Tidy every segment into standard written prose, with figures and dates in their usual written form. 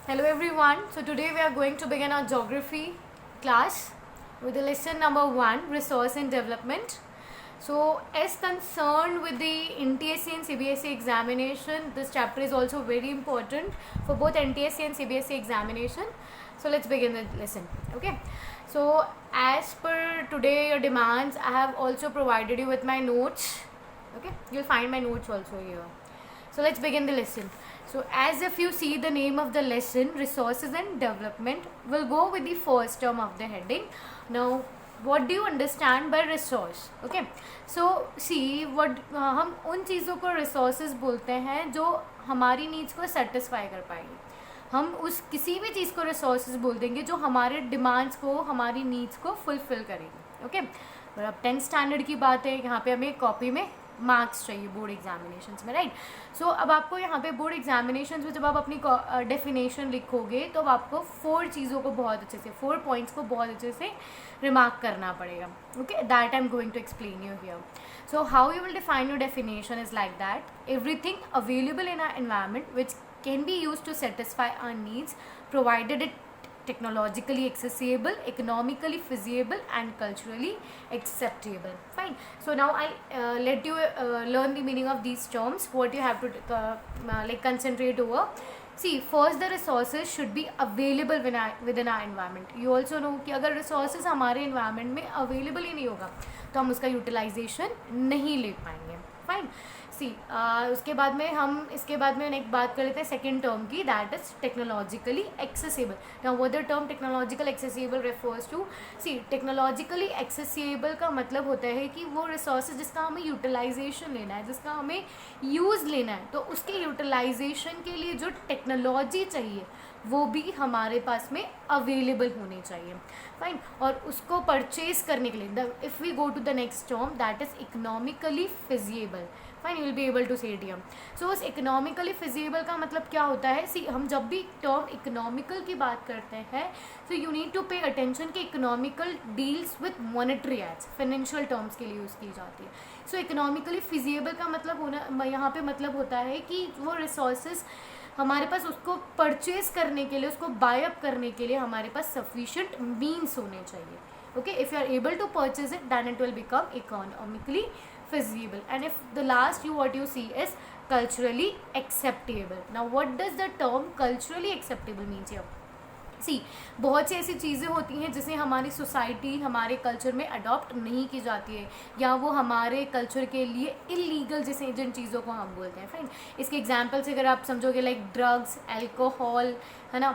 Hello everyone. So today we are going to begin our geography class with the lesson number 1, resource and development. So as concerned with the NTSC and CBSE examination, this chapter is also very important for both NTSC and CBSE examination. So let's begin the lesson. Okay. So as per today your demands, I have also provided you with my notes. Okay. You'll find my notes also here. So let's begin the lesson. So as if you see the name of the lesson, resources and development, will go with the first term of the heading. Now what do you understand by resource? Okay, so see what हम उन चीज़ों को resources बोलते हैं जो हमारी needs को satisfy कर पाएंगे. हम उस किसी भी चीज़ को resources बोल देंगे जो हमारे demands को, हमारी needs को fulfill करेगी. Okay, और अब 10th standard की बात है, यहाँ पे हमें कॉपी में मार्क्स चाहिए बोर्ड एग्जामिनेशंस में, राइट. सो अब आपको यहाँ पे बोर्ड एग्जामिनेशंस में जब आप अपनी डेफिनेशन लिखोगे तो अब आपको 4 चीज़ों को बहुत अच्छे से 4 पॉइंट्स को बहुत अच्छे से रिमार्क करना पड़ेगा. Okay, that I am going to explain you here. So how you will define your definition is like that everything available in our environment which can be use to satisfy our needs provided it technologically accessible, economically feasible and culturally acceptable. Fine. So now I'll let you learn the meaning of these terms, what you have to like concentrate over. See, first the resources should be available within our environment. You also know कि अगर resources हमारे environment में available ही नहीं होगा तो हम उसका utilization नहीं ले पाएंगे. Fine. सी उसके बाद में हम इसके बाद में एक बात कर लेते हैं सेकेंड टर्म की, that is technologically accessible. Now what the term technological accessible refers to, see technologically accessible का मतलब होता है कि वो रिसोर्सेज जिसका हमें यूटिलाइजेशन लेना है, जिसका हमें यूज़ लेना है, तो उसके यूटिलाइजेशन के लिए जो टेक्नोलॉजी चाहिए वो भी हमारे पास में अवेलेबल होनी चाहिए. फाइन. और उसको परचेज करने के लिए if we go to the next term that is economically feasible. Fine, you will be able to say it here. So उस इकोनॉमिकली फिजिएबल का मतलब क्या होता है? सी, हम जब भी टर्म इकोनॉमिकल की बात करते हैं तो you need to pay attention कि economical deals with monetary aids, financial terms के लिए यूज़ की जाती है. सो इकोनॉमिकली फिजिएबल का मतलब होना यहाँ पे मतलब होता है कि वो रिसोर्सेज हमारे पास उसको परचेज करने के लिए, उसको बाय अप करने के लिए हमारे पास सफिशिएंट मीन्स होने चाहिए. Okay, if you are able to purchase it then it will become economically feasible. And if the last what you see is culturally acceptable. Now what does the term culturally acceptable means here? सी, बहुत सी ऐसी चीज़ें होती हैं जिसे हमारी society, हमारे culture में adopt नहीं की जाती है या वो हमारे कल्चर के लिए इलीगल जिसे जिन चीज़ों को हम बोलते हैं. फाइन. इसके एग्जांपल से अगर आप समझोगे लाइक ड्रग्स, अल्कोहल, है ना,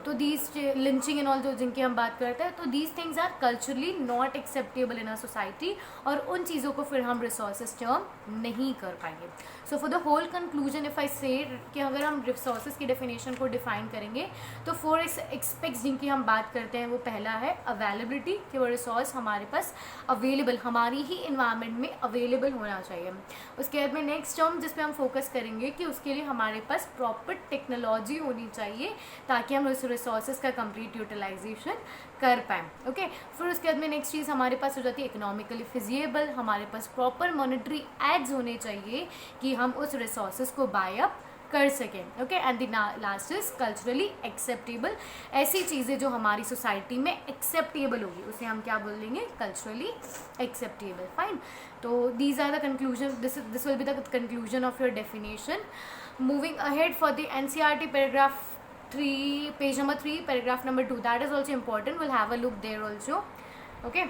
तो दीज लिंचिंग एंड ऑल जो जिनकी हम बात करते हैं, तो these things are culturally not acceptable in a society और उन चीज़ों को फिर हम रिसोर्सेज टर्म नहीं कर पाएंगे. So for the whole conclusion if I say कि अगर हम रिसोर्सेज की डेफिनेशन को डिफाइन करेंगे तो 4 एक्सपेक्ट्स जिनकी हम बात करते हैं वो पहला है अवेलेबिलिटी, कि वो रिसोर्स हमारे पास अवेलेबल, हमारी ही इन्वायरमेंट में अवेलेबल होना चाहिए. उसके बाद में नेक्स्ट टर्म जिस पे हम फोकस करेंगे कि उसके लिए हमारे पास प्रॉपर टेक्नोलॉजी होनी चाहिए ताकि हम उस रिसोर्सेज का कंप्लीट यूटिलाइजेशन कर पाएँ. ओके, फिर उसके बाद में नेक्स्ट चीज़ हमारे पास हो जाती है इकोनॉमिकली फिजिएबल. हमारे पास प्रॉपर मॉनेटरी एड्स होने चाहिए कि हम उस रिसोर्सेज को बाय अप कर सकें. Okay, and the last is culturally acceptable. ऐसी चीज़ें जो हमारी सोसाइटी में एक्सेप्टेबल होगी उसे हम क्या बोल देंगे? Culturally acceptable. फाइन. तो these are the conclusion, this will be the conclusion of your definition. Moving ahead for the NCERT paragraph 3, page number 3, paragraph number 2, that is also important. We'll have a look there also. Okay,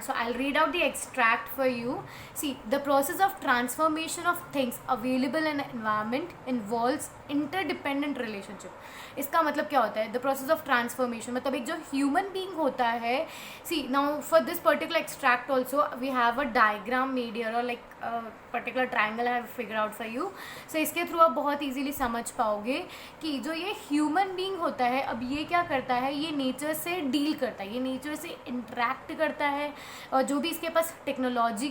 so I'll read out the extract for you. See, the process of transformation of things available in an environment involves interdependent relationship. इसका मतलब क्या होता है? The process of transformation मतलब एक जो human being होता है. See, now for this particular extract also we have a diagram made here और लाइक पर्टिकुलर ट्राइंगल है figure out for you. So इसके थ्रू आप बहुत ईजीली समझ पाओगे कि जो ये ह्यूमन बींग होता है, अब ये क्या करता है? ये नेचर से डील करता है, ये नेचर से इंटरेक्ट करता है और जो भी इसके पास टेक्नोलॉजी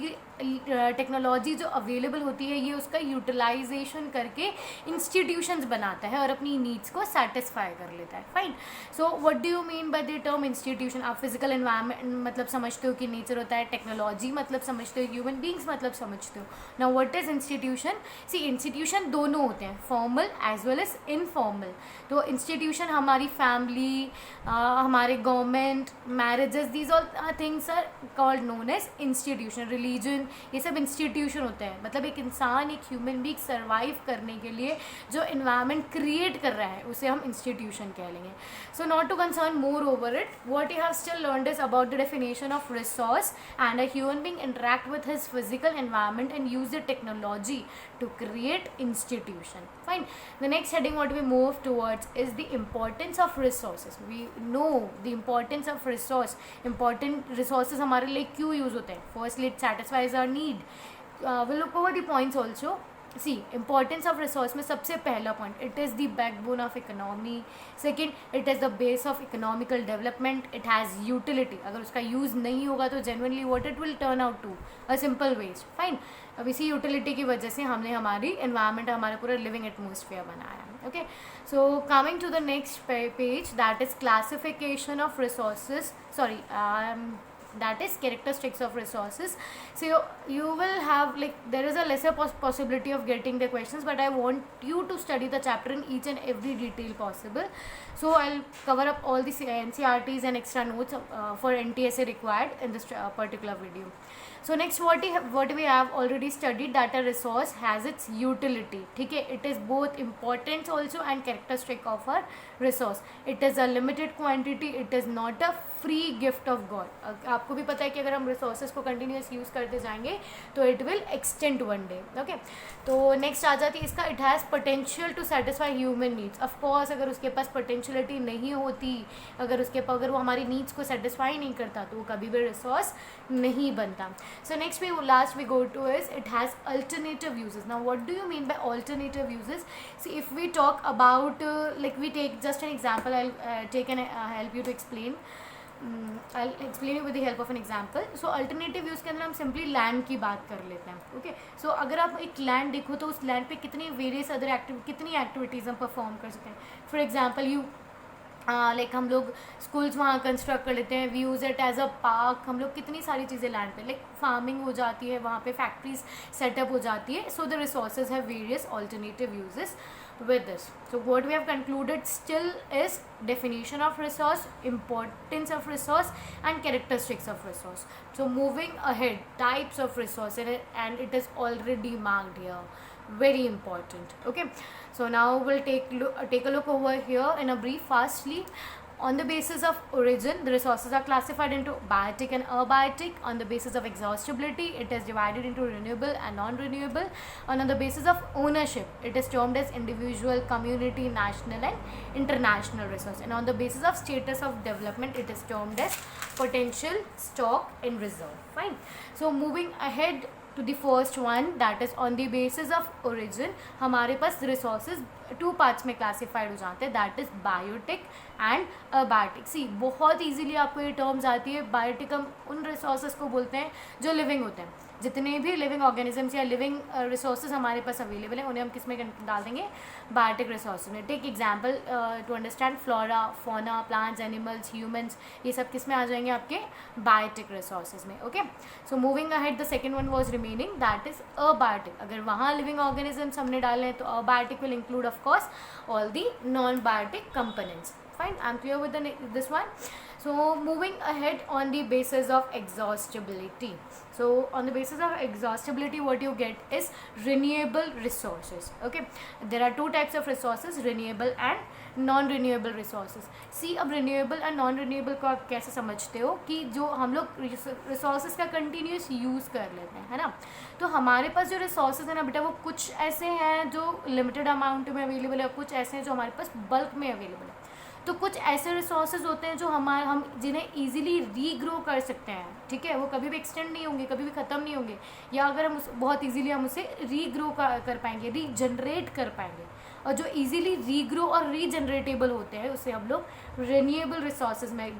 जो अवेलेबल होती है ये उसका यूटिलाइजेशन करके इंस्टीट्यूशंस बनाता है और अपनी नीड्स को सेटिस्फाई कर लेता है. Fine. So what do you mean by the term institution? आप फिजिकल एनवायरनमेंट मतलब समझते हो कि नेचर होता है, टेक्नोलॉजी मतलब समझते हो, ह्यूमन बींग्स मतलब समझते समझते हो. Now what is institution? See institution दोनों होते हैं, formal as well as informal. तो इंस्टीट्यूशन हमारी फैमिली, हमारे government, marriages, these all things are called known as institution. Religion, ये सब इंस्टीट्यूशन होते हैं. मतलब एक इंसान, एक ह्यूमन बीइंग सर्वाइव करने के लिए जो इन्वायरमेंट क्रिएट कर रहा है उसे हम इंस्टीट्यूशन कह लेंगे. So not to concern more over it, what you have still learned is about the definition of resource and a human being interact with his physical environment and use the technology to create institution. Fine. The next heading what we move towards is the importance of resources. We know the importance of resource. Important resources हमारे लिए क्यों use होते हैं? Firstly, it satisfies our need. We'll look over the points also. See importance of resource में सबसे पहला point, it is the backbone of economy. Second, it is the base of economical development. It has utility. अगर उसका use नहीं होगा तो genuinely what it will turn out to a simple waste. Fine. अब इसी यूटिलिटी की वजह से हमने हमारी एनवायरनमेंट, हमारे पूरा लिविंग एटमोसफियर बनाया. Okay, so coming to the next page, that is classification of resources. Sorry, that is characteristics of resources. So you will have, like, there is a lesser possibility of getting the questions, but I want you to study the chapter in each and every detail possible. So I'll cover up all the NCERTs and extra notes for NTSA required in this particular video. So next what we have already studied, that a resource has its utility. ठीक है, it is both importance also and characteristic of a resource. It is a limited quantity. It is not a free gift of God. आपको भी पता है कि अगर हम resources को continuous use करते जाएंगे तो it will extend one day. Okay, तो next आ जाती है इसका, it has potential to satisfy human needs. Of course, अगर उसके पास potentiality नहीं होती, अगर वो हमारी needs को satisfy नहीं करता तो वो कभी भी resource नहीं बनता. So next we go to is it has alternative uses. Now what do you mean by alternative uses? See, if we talk about like we take just an example, I'll help you to explain. I'll explain you with the help of an example. So alternative use के अंदर हम simply land की बात कर लेते हैं. Okay, so अगर आप एक land देखो तो उस land पे कितनी various other कितनी activities हम perform कर सकते हैं. For example, लाइक हम लोग स्कूल्स वहाँ कंस्ट्रक्ट कर लेते हैं, we use it as a park. हम लोग कितनी सारी चीज़ें लैंड पे, लाइक फार्मिंग हो जाती है, वहाँ पे फैक्ट्रीज सेटअप हो जाती है. So the resources have various alternative uses with this. So what we have concluded still is definition of resource, importance of resource and characteristics of resource. So moving ahead, types of resource, and it is already marked here, very important. Okay, so now we'll take a look over here in a brief. Firstly, on the basis of origin, the resources are classified into biotic and abiotic. On the basis of exhaustibility, it is divided into renewable and non-renewable. And on the basis of ownership, it is termed as individual, community, national and international resource. And on the basis of status of development, it is termed as potential, stock and reserve. Fine. So moving ahead to the first one, that is on the basis of origin, हमारे पास resources two parts में classified हो जाते हैं, that is biotic and abiotic. See बहुत easily आपको ये terms आती है. बायोटिक हम उन रिसोर्सेज को बोलते हैं जो लिविंग होते हैं. जितने भी लिविंग ऑर्गेनिजम्स या लिविंग रिसोर्सेज हमारे पास अवेलेबल हैं उन्हें हम किस में डाल देंगे, बायोटिक रिसोर्सेज में. Take example to understand, flora, fauna, plants, animals, humans, ये सब किस में आ जाएंगे, आपके बायोटिक रिसोर्सेज में. Okay, so moving ahead, the second one was remaining, that is abiotic. अगर वहाँ लिविंग ऑर्गेनिजम्स हमने डाले हैं तो abiotic will include of course all the non-biotic components. Fine, I'm clear with this one. So moving ahead on the basis of exhaustibility. So on the basis of exhaustibility, what you get is renewable resources. Okay, there are two types of resources, renewable and non-renewable resources. See, अब renewable and non-renewable को आप कैसे समझते हो कि जो हम लोग resources का continuous use कर लेते हैं, है ना. तो हमारे पास जो resources है ना बेटा, वो कुछ ऐसे हैं जो limited amount में अवेलेबल है, कुछ ऐसे हैं जो हमारे पास bulk में अवेलेबल है. तो कुछ ऐसे रिसोर्सेज होते हैं जो हम जिन्हें ईजिली रीग्रो कर सकते हैं. ठीक है, वो कभी भी एक्सटेंड नहीं होंगे, कभी भी ख़त्म नहीं होंगे, या अगर हम बहुत ईजिली हम उसे रीग्रो कर पाएंगे, रीजनरेट कर पाएंगे. और जो ईजिली रीग्रो और रीजनरेटेबल होते हैं उसे हम लोग रिन्यूएबल रिसोर्सेज में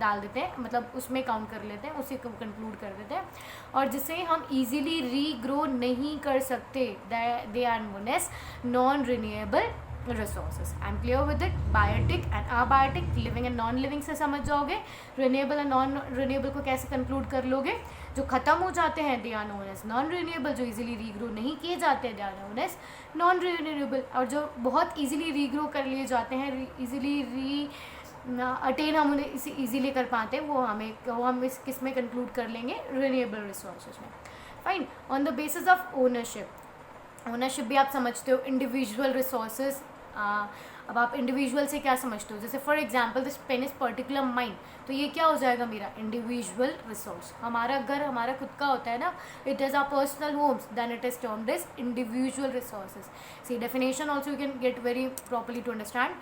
डाल देते हैं, मतलब उसमें काउंट कर लेते हैं, उसे कंक्लूड कर देते हैं. और जिसे हम ईजिली रीग्रो नहीं कर सकते, they are known as non renewable resources. I'm clear with it. Biotic and abiotic, living and non living से समझ जाओगे. Renewable and non renewable को कैसे conclude कर लोगे, जो ख़त्म हो जाते हैं they are known as non renewable, जो इजीली रीग्रो नहीं किए जाते हैं they are known as non renewable, और जो बहुत इजीली रीग्रो कर लिए जाते हैं, इजीली अटेन हम उन्हें इसे ईजिली कर पाते हैं, वो हम इस किस में कंक्लूड कर लेंगे, रिन्यूएबल रिसोर्सेज में। Fine. On the basis of ownership भी आप समझते हो, इंडिविजुअल रिसोर्सेज। अब आप इंडिविजुअल से क्या समझते हो, जैसे for example this pen is particular mine, तो ये क्या हो जाएगा मेरा इंडिविजुअल रिसोर्स। हमारा घर हमारा खुद का होता है ना, it is our personal homes, then it is termed as individual resources. See definition also you can get very properly to understand.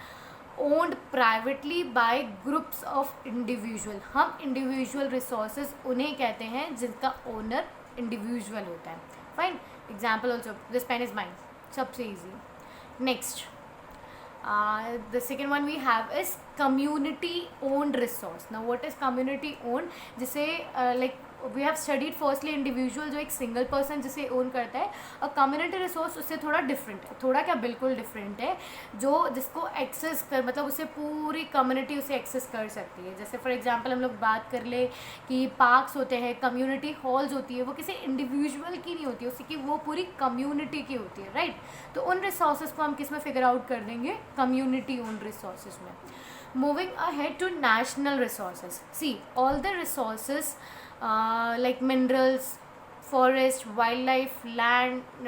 Owned privately by groups of individual. हम इंडिविजुअल रिसोर्सेज उन्हें कहते हैं जिनका ओनर इंडिविजुअल होता है। Fine. Example also this pen is mine, सबसे easy. Next the second one we have is community owned resource. Now what is community owned? जिसे like we have studied firstly individual, जो एक single person जिसे own करता है, और community resource उससे थोड़ा डिफरेंट है, थोड़ा क्या बिल्कुल डिफरेंट है, जो जिसको एक्सेस कर मतलब उसे पूरी कम्युनिटी उसे एक्सेस कर सकती है। जैसे फॉर एग्जांपल हम लोग बात कर ले कि पार्क्स होते हैं, कम्युनिटी हॉल्स होती है, वो किसी इंडिविजुअल की नहीं होती है, उसकी वो पूरी कम्युनिटी की होती है, राइट। तो उन रिसोर्सेज को हम किस में फिगर आउट कर देंगे, कम्युनिटी ओन रिसोर्सेज में। Moving ahead to national resources. See all the resources like minerals, forest, wildlife, land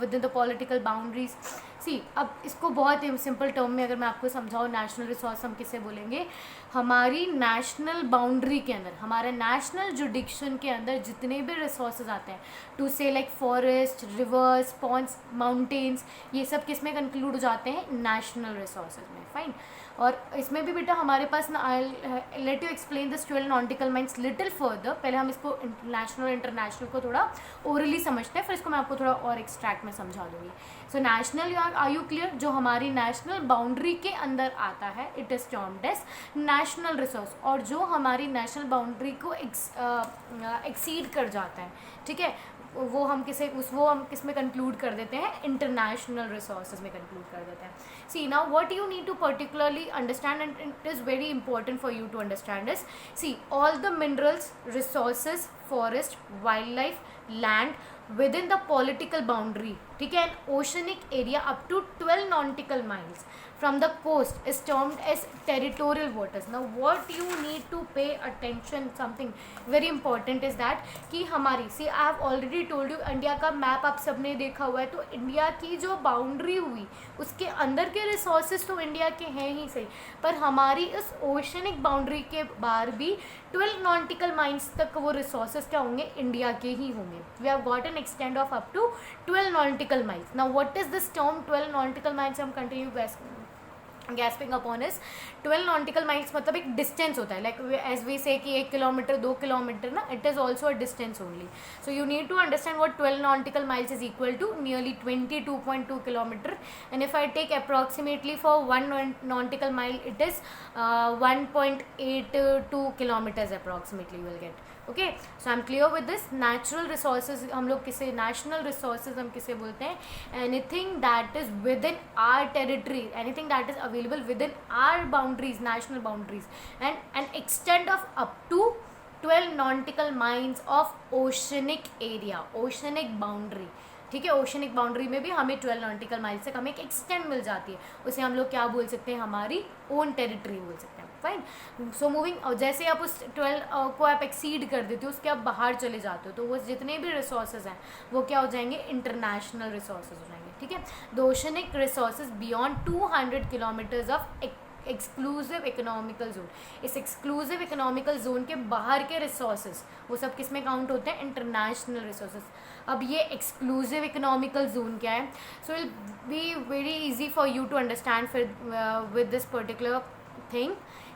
within the political boundaries. सी अब इसको बहुत सिंपल टर्म में अगर मैं आपको समझाऊँ, नेशनल रिसोर्स हम किसे बोलेंगे, हमारी नेशनल बाउंड्री के अंदर, हमारे नेशनल जुडिक्शन के अंदर जितने भी रिसोर्सेज आते हैं, to say like forest, rivers, ponds, mountains, ये सब किस में कंक्लूड हो जाते हैं, नेशनल रिसोर्सेज में। फाइन। और इसमें भी बेटा हमारे पास ना, I let you explain this 12 nautical miles little further. पहले हम इसको नेशनल और इंटरनेशनल को थोड़ा ओरली समझते हैं, फिर इसको मैं आपको थोड़ा और एक्सट्रैक्ट में समझा दूँगी। So national, are you clear, जो हमारी नेशनल बाउंड्री के अंदर आता है, it is termed as national resource, और जो हमारी नेशनल बाउंड्री को एक्सीड कर जाता है, ठीक है, वो हम किस में कंक्लूड कर देते हैं, इंटरनेशनल रिसोर्सेज में कंक्लूड कर देते हैं। See now what you need to particularly understand, and it is very important for you to understand is, see all the minerals, resources, forest, wildlife, land within the political boundary, ठीक है, and oceanic area up to 12 nautical miles from the coast is termed as territorial waters. Now what you need to pay attention, something very important is that कि हमारी, see I have already told you, India का map आप सबने देखा हुआ है, तो India की जो बाउंड्री हुई उसके अंदर के रिसोर्सेज तो इंडिया के हैं ही सही, पर हमारी इस ओशनिक बाउंड्री के बाहर भी 12 नॉटिकल माइल्स तक वो रिसोर्सेज क्या होंगे, इंडिया के ही होंगे। We have got an extend of up to 12 nautical miles. Now what is this term 12 nautical miles, हम continue gasping upon is 12 nautical miles मतलब एक डिस्टेंस होता है, लाइक एज वी से कि 1 किलोमीटर 2 किलोमीटर ना, it is also a distance only. So you need to understand what 12 nautical miles is equal to nearly 22.2 kilometre, and if I take approximately for 1 nautical mile it is 1.82 kilometres approximately will get. Okay, so I am clear with this. Natural resources हम लोग किसे, national resources हम किसे बोलते हैं, anything that is within our territory, anything that is available within our boundaries, national boundaries, and an extend of up to 12 nautical miles of oceanic area, oceanic boundary, ठीक है। Oceanic boundary में भी हमें 12 nautical miles तक हमें एक extend मिल जाती है, उसे हम लोग क्या बोल सकते हैं, हमारी ओन टेरिटरी बोल सकते हैं। फाइन। सो मूविंग, जैसे आप उस 12 को आप एक्सीड कर देते हो, उसके आप बाहर चले जाते हो, तो वो जितने भी रिसोर्सेज हैं वो क्या हो जाएंगे, इंटरनेशनल रिसोर्सेज हो जाएंगे, ठीक है। The oceanic resources beyond 200 kilometres of exclusive economical zone, इस एक्सक्लूसिव इकोनॉमिकल जोन के बाहर के रिसोर्सेज वो सब किस में काउंट होते हैं, इंटरनेशनल रिसोर्सेज। अब ये एक्सक्लूसिव इकोनॉमिकल जोन क्या है, so will be very easy for you to understand with this particular thing.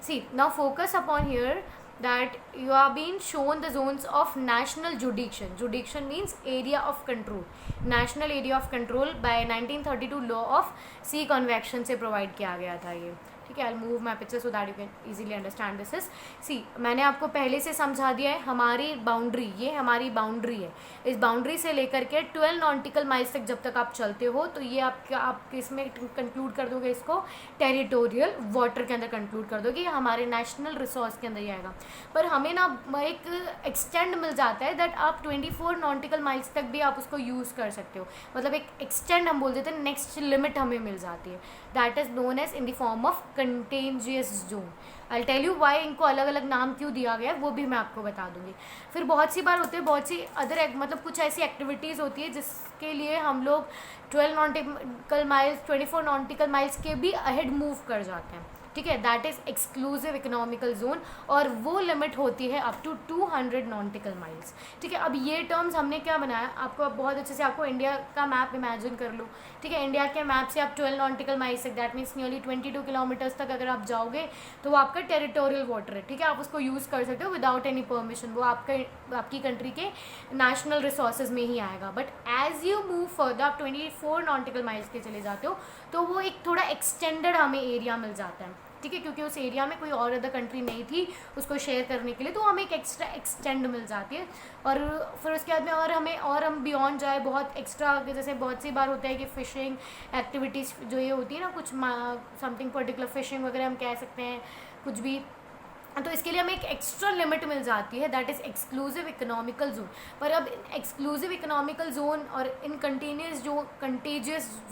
See, now focus upon here that you are being shown the zones of national jurisdiction. Jurisdiction means area of control. National area of control by 1932 law of sea convention से provide किया गया था ये, ठीक है, I move my picture so that you can easily understand this is. See मैंने आपको पहले से समझा दिया है हमारी बाउंड्री, ये हमारी बाउंड्री है। इस बाउंड्री से लेकर के 12 नॉटिकल माइल्स तक जब तक आप चलते हो तो ये आप इसमें कंक्लूड कर दोगे, इसको टेरिटोरियल वाटर के अंदर कंक्लूड कर दोगे, हमारे नेशनल रिसोर्स के अंदर ही आएगा। पर हमें ना एक एक्सटेंड मिल जाता है दैट आप 24 नॉटिकल माइल्स तक भी आप उसको यूज़ कर सकते हो, मतलब एक एक्सटेंड हम बोल देते हैं, नेक्स्ट लिमिट हमें मिल जाती है, that is known as in the form of contiguous zone. I tell you why इनको अलग अलग नाम क्यों दिया गया है वो भी मैं आपको बता दूंगी। फिर बहुत सी बार होते हैं, बहुत सी अदर मतलब कुछ ऐसी एक्टिविटीज़ होती है जिसके लिए हम लोग 12 नॉटिकल माइल्स 24 नॉटिकल माइल्स के भी अहेड मूव कर जाते हैं, ठीक है, that is exclusive economical zone, और वो लिमिट होती है अप टू 200 नॉटिकल माइल्स, ठीक है। अब ये टर्म्स हमने क्या बनाया, आपको बहुत अच्छे से आपको इंडिया का मैप इमेजिन कर लो, ठीक है। इंडिया के मैप से आप 12 नॉटिकल माइल्स तक, दैट मीन्स नियरली 22 किलोमीटर्स तक अगर आप जाओगे तो वो आपका टेरिटोरियल वाटर है, ठीक है, आप उसको यूज़ कर सकते हो विदाउट एनी परमिशन, वो आपकी कंट्री के नेशनल रिसोर्सेज में ही आएगा। But as you move further, आप 24 नॉटिकल माइल्स के चले जाते हो तो वो एक थोड़ा एक्सटेंडेड हमें एरिया मिल जाता है, ठीक है, क्योंकि उस एरिया में कोई और अदर कंट्री नहीं थी उसको शेयर करने के लिए, तो हमें एक एक्स्ट्रा एक्सटेंड मिल जाती है। और फिर उसके बाद में हम बियॉन्ड जाए बहुत एक्स्ट्रा, जैसे बहुत सी बार होता है कि फ़िशिंग एक्टिविटीज़ जो ये होती है ना, कुछ समथिंग पर्टिकुलर फिशिंग वगैरह हम कह सकते हैं कुछ भी, तो इसके लिए हमें एक एक्स्ट्रा लिमिट मिल जाती है, that is exclusive economical zone. पर अब एक्सक्लूसिव इकोनॉमिकल जोन और in contiguous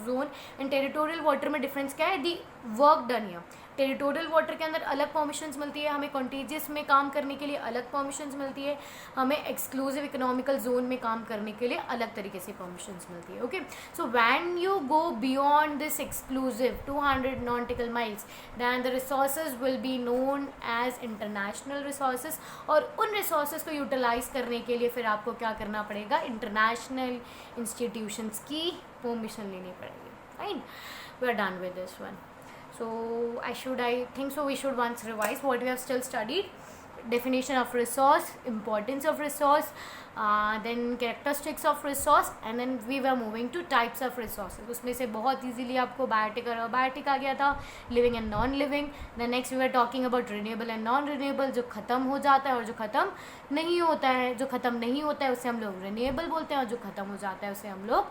zone in territorial water में डिफरेंस क्या है, the work done here. Territorial water के अंदर अलग परमिशंस मिलती है, हमें कंटेजियस में काम करने के लिए अलग परमिशंस मिलती है, हमें एक्सक्लूसिव इकोनॉमिकल जोन में काम करने के लिए अलग तरीके से परमिशंस मिलती है, okay. So when you go beyond this exclusive 200 nautical miles, then the resources will be known as international resources, और उन रिसोर्सेज को यूटिलाइज करने के लिए फिर आपको क्या करना पड़ेगा, इंटरनेशनल इंस्टीट्यूशंस की परमिशन लेनी पड़ेगी, fine. We are done with this one. So I think so we should once revise what we have still studied: definition of resource, importance of resource, then characteristics of resource, and then we were moving to types of resources. उसमें से बहुत easily आपको biotic और abiotic आ गया था, living and non living. then next we were talking about renewable and non renewable, जो ख़त्म हो जाता है और जो ख़त्म नहीं होता है। जो ख़त्म नहीं होता है उसे हम लोग renewable बोलते हैं, और जो ख़त्म हो जाता है उसे हम लोग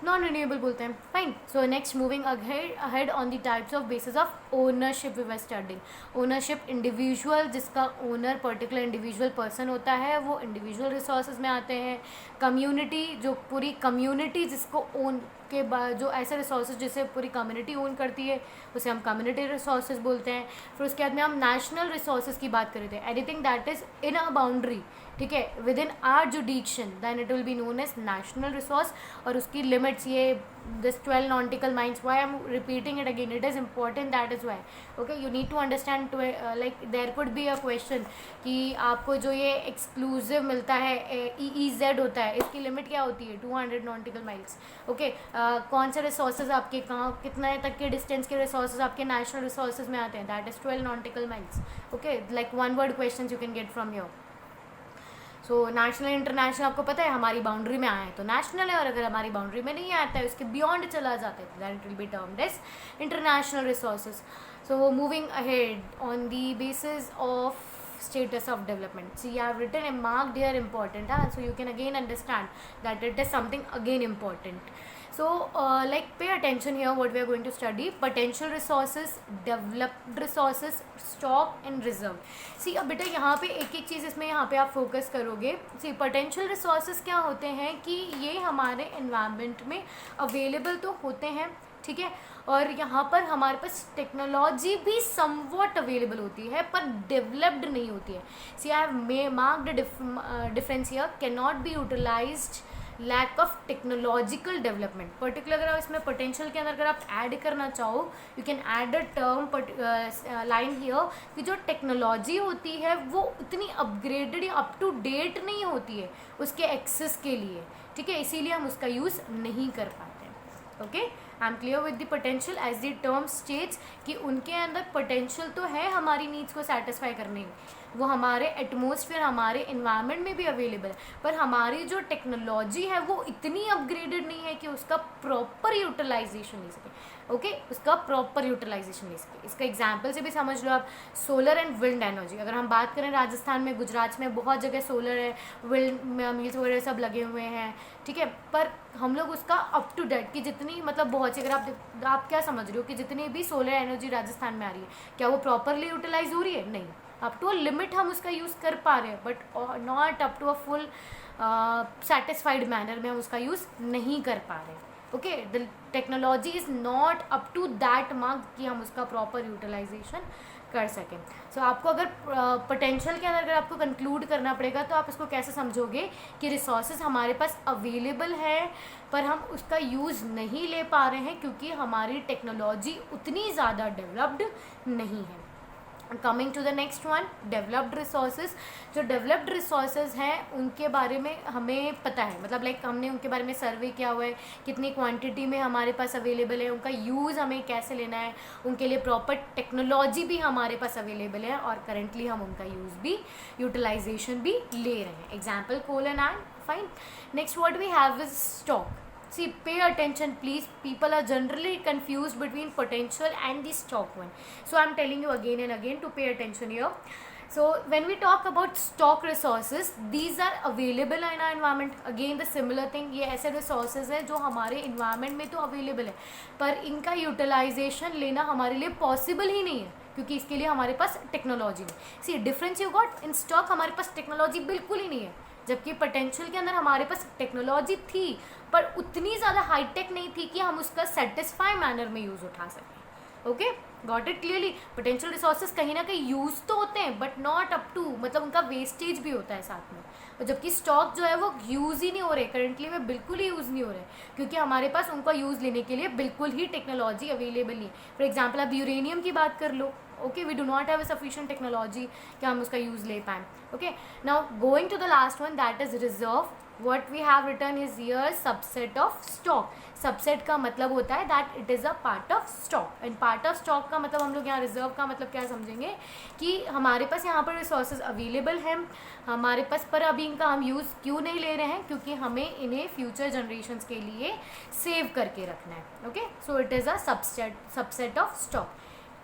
नॉन रिन्यूएबल बोलते हैं, fine. So next moving ahead on the types of basis of ownership we were studying. Ownership individual, जिसका ओनर पर्टिकुलर इंडिविजुअल पर्सन होता है, वो इंडिविजुअल रिसोर्सेज में आते हैं। कम्युनिटी, जो पूरी कम्युनिटी जिसको ओन के बाद, जो ऐसे रिसोर्सेज जिसे पूरी कम्युनिटी ओन करती है उसे हम कम्युनिटी रिसोर्सेज बोलते हैं। फिर उसके बाद में हम नेशनल रिसोर्सेज की बात करते हैं, anything that is in a boundary, ठीक है, within our jurisdiction, then it will be known as national resource. और उसकी लिमिट्स ये this 12 nautical miles, why I am repeating it again, it is important, that is why, okay. You need to understand, like there could be a question कि आपको जो ये exclusive मिलता है EEZ होता है, इसकी लिमिट क्या होती है, 200 नॉटिकल माइल्स, ओके। कौन से रिसोर्सेज आपके कहाँ कितने तक के डिस्टेंस के रिसोर्सेज आपके नेशनल रिसोर्सेज में आते हैं, that is 12 nautical miles, okay. Like one word question you can get from your. So national international आपको पता है हमारी बाउंड्री में आया है तो नेशनल है, और अगर हमारी बाउंड्री में नहीं आता है उसके बियॉन्ड चला जाता है तो that it will be termed as international resources. So moving ahead on the basis of status of development. See, I have written a mark there important, so you can again understand that it is something again important. So like pay attention here what we are going to study: potential resources, developed resources, stock and reserve. See, अब बेटा यहाँ पे एक एक चीज़ इसमें यहाँ पे आप फोकस करोगे। See, potential resources क्या होते हैं कि ये हमारे environment में available तो होते हैं, ठीक है, और यहाँ पर हमारे पास टेक्नोलॉजी भी समवॉट अवेलेबल होती है पर डेवलप्ड नहीं होती है। See I have marked difference here, can not be utilized, lack of technological development. Particular अगर इसमें पोटेंशियल के अंदर अगर आप ऐड करना चाहो, you can add a term line here कि जो टेक्नोलॉजी होती है वो उतनी अपग्रेडेड या अप टू डेट नहीं होती है उसके एक्सेस के लिए, ठीक है, इसीलिए हम उसका यूज़ नहीं कर पाते हैं, okay. I am clear with the potential as the term states कि उनके अंदर पोटेंशियल तो है हमारी नीड्स को सेटिस्फाई करने में, वो हमारे एटमॉस्फेयर हमारे इन्वायरमेंट में भी अवेलेबल है, पर हमारी जो टेक्नोलॉजी है वो इतनी अपग्रेडेड नहीं है कि उसका प्रॉपर यूटिलाइजेशन ले सके। ओके उसका प्रॉपर यूटिलाइजेशन ले सके। इसका एग्जाम्पल से भी समझ लो आप, सोलर एंड विंड एनर्जी। अगर हम बात करें राजस्थान में, गुजरात में बहुत जगह सोलर है, विंड मिल्स वगैरह सब लगे हुए हैं, ठीक है, पर हम लोग उसका अप टू डेट की जितनी मतलब बहुत सी, अगर आप क्या समझ रहे हो कि जितनी भी सोलर एनर्जी राजस्थान में आ रही है क्या वो प्रॉपरली यूटिलाइज हो रही है? नहीं, अप टू अ लिमिट हम उसका यूज़ कर पा रहे हैं, but not up to a full satisfied manner में हम उसका यूज़ नहीं कर पा रहे हैं। Okay the technology is not up to that mark कि हम उसका प्रॉपर यूटिलाइजेशन कर सकें। सो आपको अगर पोटेंशियल के अंदर अगर आपको कंक्लूड करना पड़ेगा तो आप इसको कैसे समझोगे कि रिसोर्सेज हमारे पास अवेलेबल है पर हम उसका यूज़ नहीं ले पा रहे हैं क्योंकि हमारी टेक्नोलॉजी उतनी ज़्यादा डेवलप्ड नहीं है। Coming to the next one, developed resources. जो डेवलप्ड रिसोर्सेज हैं उनके बारे में हमें पता है, मतलब लाइक हमने उनके बारे में सर्वे किया हुआ है, कितनी क्वांटिटी में हमारे पास अवेलेबल है, उनका यूज़ हमें कैसे लेना है, उनके लिए प्रॉपर टेक्नोलॉजी भी हमारे पास अवेलेबल है और करेंटली हम उनका यूज़ भी यूटिलाइजेशन भी ले रहे हैं। Example coal and iron, fine. Next what we have is stock. See, pay attention please, people are generally confused between potential and the stock one, so I'm telling you again and again to pay attention here. So when we talk about stock resources, these are available in our environment. Again the similar thing, ये ऐसे resources हैं जो हमारे environment में तो available है पर इनका utilization लेना हमारे लिए possible ही नहीं है क्योंकि इसके लिए हमारे पास टेक्नोलॉजी नहीं। See difference you got, in stock हमारे पास टेक्नोलॉजी बिल्कुल ही नहीं है, जबकि पोटेंशियल के अंदर हमारे पास टेक्नोलॉजी थी पर उतनी ज़्यादा हाईटेक नहीं थी कि हम उसका सेटिस्फाई मैनर में यूज़ उठा सकें। Okay got it clearly. Potential resources कहीं ना कहीं यूज़ तो होते हैं बट नॉट अप टू, मतलब उनका वेस्टेज भी होता है साथ में, और जबकि स्टॉक जो है वो यूज़ ही नहीं हो रहे, करेंटली में बिल्कुल ही यूज़ नहीं हो रहे क्योंकि हमारे पास उनका यूज़ लेने के लिए बिल्कुल ही टेक्नोलॉजी अवेलेबल नहीं है। फॉर एग्जाम्पल आप यूरेनियम की बात कर लो, okay we do not have a sufficient technology कि हम उसका यूज़ ले पाएँ। Okay now going to the last one, that is reserve. what we have written is here subset of stock. Subset का मतलब होता है that it is a part of stock, and part of stock का मतलब हम लोग यहाँ reserve का मतलब क्या समझेंगे कि हमारे पास यहाँ पर रिसोर्सेज अवेलेबल हैं हमारे पास, पर अभी इनका हम यूज़ क्यों नहीं ले रहे हैं क्योंकि हमें इन्हें फ्यूचर जनरेशन्स के लिए सेव करके रखना है। Okay so it is a subset of stock,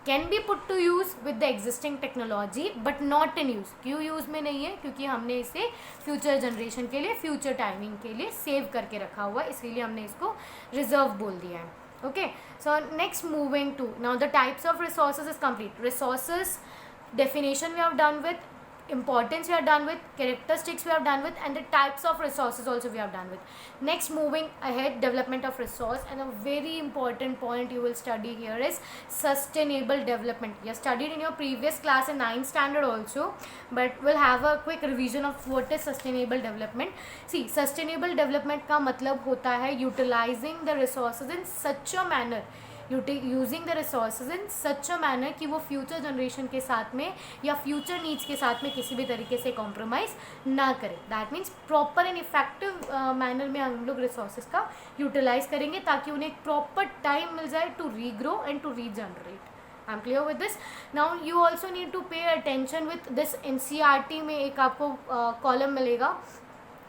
can be put to use with the existing technology but not in use. क्यों यूज़ में नहीं है? क्योंकि हमने इसे फ्यूचर जनरेशन के लिए, फ्यूचर टाइमिंग के लिए सेव करके रखा हुआ है, इसीलिए हमने इसको रिजर्व बोल दिया है। Okay so next moving to now the types of resources is complete. Resources definition we have done with, importance we are done with, characteristics we have done with, and the types of resources also we have done with. Next moving ahead, development of resource, and a very important point you will study here is sustainable development. You have studied in your previous class in 9th standard also, but we'll have a quick revision of what is sustainable development. See, sustainable development का मतलब होता है utilizing the resources in such a manner, using the resources in such a manner कि वो future generation के साथ में या फ्यूचर नीड्स के साथ में किसी भी तरीके से कॉम्प्रोमाइज़ ना करें। That means proper and effective manner में हम लोग रिसोर्सेज का यूटिलाइज करेंगे ताकि उन्हें एक प्रॉपर टाइम मिल जाए to regrow and to regenerate. I am clear with this. Now you also need to pay attention with this. NCERT में एक आपको कॉलम मिलेगा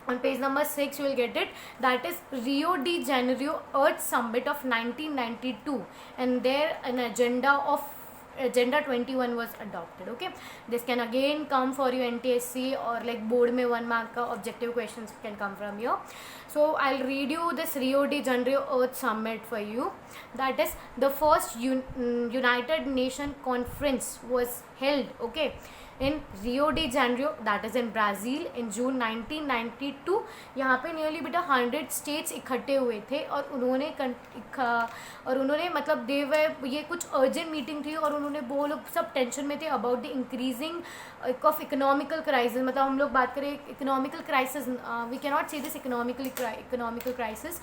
on page number 6 you will get it, that is Rio de Janeiro Earth Summit of 1992, and there an agenda 21 was adopted. Okay, this can again come for you NTSC or like board mein 1 mark ka objective questions can come from here. So I'll read you this Rio de Janeiro Earth Summit for you. That is the first United Nations conference was held, okay, in Rio de Janeiro, that is in Brazil, in June 1992. यहाँ पे nearly बेटा 100 states इकट्ठे हुए थे और उन्होंने मतलब ये कुछ अर्जेंट मीटिंग थी और उन्होंने वो लोग सब टेंशन में थे about the increasing of economical crisis. मतलब हम लोग बात करें economical crisis, we can not say this economical crisis,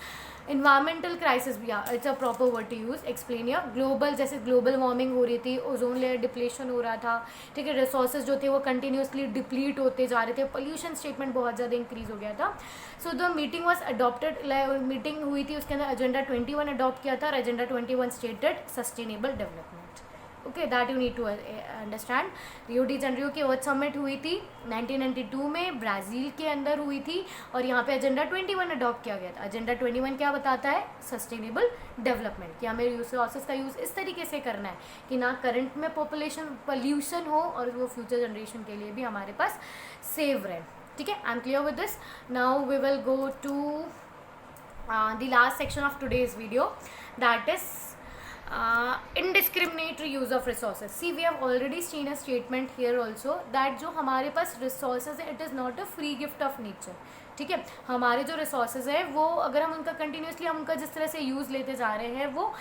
environmental crisis भी, it's a proper word to use, explain या ग्लोबल, जैसे ग्लोबल वार्मिंग हो रही थी, ओजोन लेयर डिप्लेशन हो रहा था, ठीक है, रिसोर्सेज जो थे वो कंटिन्यूसली डिप्लीट होते जा रहे थे, पोल्यूशन स्टेटमेंट बहुत ज़्यादा इंक्रीज हो गया था. So the meeting was adopted, meeting हुई थी, उसके अंदर एजेंडा 21 अडॉप्ट किया था, और agenda 21 stated sustainable development. Okay, that you need to understand. Rio de Janeiro की अर्थ समिट हुई थी 1992 में, ब्राज़ील के अंदर हुई थी, और यहाँ पे एजेंडा 21 अडॉप्ट किया गया था. एजेंडा 21 क्या बताता है? सस्टेनेबल डेवलपमेंट, कि हमें रिसोर्सेज का यूज़ इस तरीके से करना है कि ना करंट में पॉपुलेशन पोल्यूशन हो, और वो फ्यूचर जनरेशन के लिए भी हमारे पास सेव रहे. ठीक है, I am clear with this. Now we will go to the last section of today's video, that is indiscriminate use of resources. See, we have already seen a statement here also that जो हमारे पास resources है, it is not a free gift of nature. ठीक है, हमारे जो resources है वो अगर हम उनका कंटिन्यूसली हम उनका जिस तरह से यूज़ लेते जा रहे हैं वो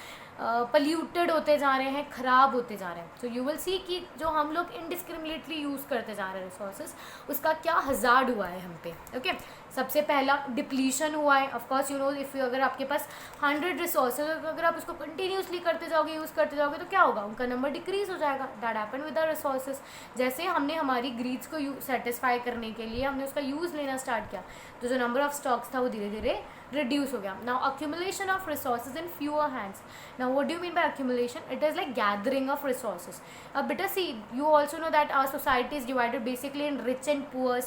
पल्यूटेड होते जा रहे हैं, ख़राब होते जा रहे हैं. सो यू विल सी कि जो हम लोग इनडिस्क्रिमिनेटली यूज़ करते जा रहे हैं रिसोर्सेज, उसका क्या हज़ार्ड हुआ है हम पे. ओके, सबसे पहला डिप्लीशन हुआ है. Of course you know, if अगर आपके पास 100 रिसोर्सेज, अगर आप उसको कंटिन्यूसली करते जाओगे, यूज़ करते जाओगे, तो क्या होगा? उनका नंबर डिक्रीज हो जाएगा. That happen with the resources. जैसे हमने हमारी ग्रीड्स को सेटिस्फाई करने के लिए हमने उसका यूज़ लेना स्टार्ट किया, तो जो नंबर ऑफ स्टॉक्स था वो धीरे धीरे reduce हो गया. Now accumulation of resources in fewer hands. Now what do you mean by accumulation? It is like gathering of resources. बेटा see, you also know that our society is divided basically in rich and poor.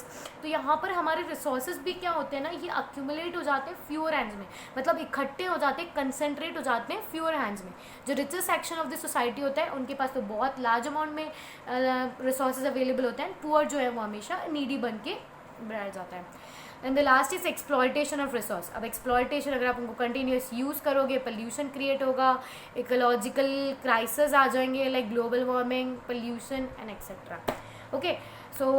तो यहाँ पर हमारे resources भी क्या होते हैं ना, ये accumulate हो जाते हैं fewer hands में, मतलब इकट्ठे हो जाते हैं, concentrate हो जाते हैं fewer hands में. जो richest section of the society होता है उनके पास तो बहुत large amount में resources available होते हैं. poor जो है वो हमेशा needy बन के बैठ जाता है. And the last is exploitation of resource. अब एक्सप्लॉयटेशन अगर आप उनको कंटिन्यूस यूज़ करोगे, पोल्यूशन क्रिएट होगा, इकोलॉजिकल क्राइसिस आ जाएंगे like global warming, pollution and etcetera. Okay, so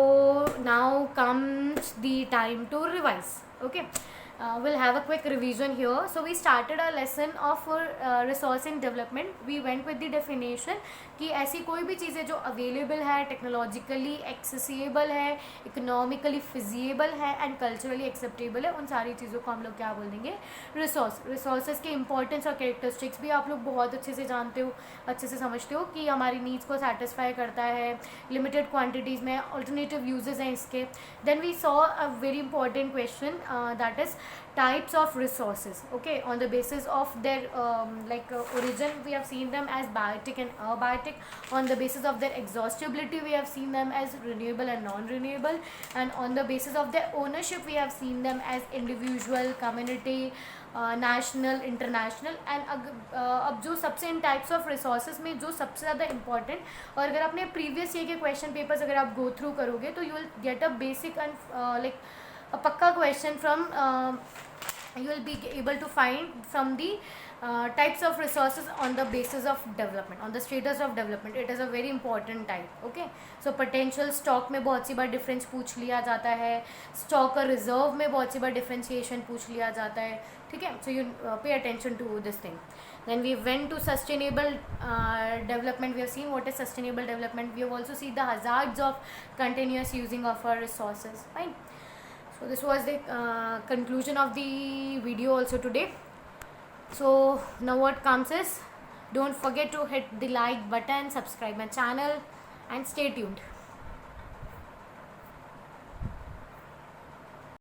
now comes the time to revise. Okay, we'll have a quick revision here. So we started our lesson of resource and development. We went with the definition कि ऐसी कोई भी चीज़ है जो available है, technologically accessible है, economically feasible है and culturally acceptable है, उन सारी चीज़ों को हम लोग क्या बोल देंगे? रिसोर्स. रिसोर्सेज के इंपॉर्टेंस और कैरेक्टरिस्टिक्स भी आप लोग बहुत अच्छे से जानते हो, अच्छे से समझते हो कि हमारी नीड्स को सेटिस्फाई करता है, लिमिटेड क्वान्टिटीज़ में, ऑल्टरनेटिव यूजेस हैं इसके. Then we saw a very important question, that is types of resources. Okay, on the basis of their origin, we have seen them as biotic and abiotic. On the basis of their exhaustibility, we have seen them as renewable and non-renewable. And on the basis of their ownership, we have seen them as individual, community, national, international. And अब जो सबसे इन types of resources में जो सबसे ज़्यादा important, और अगर आपने प्रीवियस ईयर के क्वेश्चन पेपर्स अगर आप गो थ्रू करोगे तो you will get a basic and a pakka question from you will be able to find from the types of resources on the basis of development, on the status of development. It is a very important type. Okay, so potential stock में बहुत सी बार difference पूछ लिया जाता है, stock और reserve में बहुत सी बार differentiation पूछ लिया जाता है. ठीक है, so you pay attention to this thing. Then we went to sustainable development. We have seen what is sustainable development. We have also seen the hazards of continuous using of our resources. Fine. So this was the conclusion of the video also today. So now what comes is, don't forget to hit the like button, subscribe my channel and stay tuned.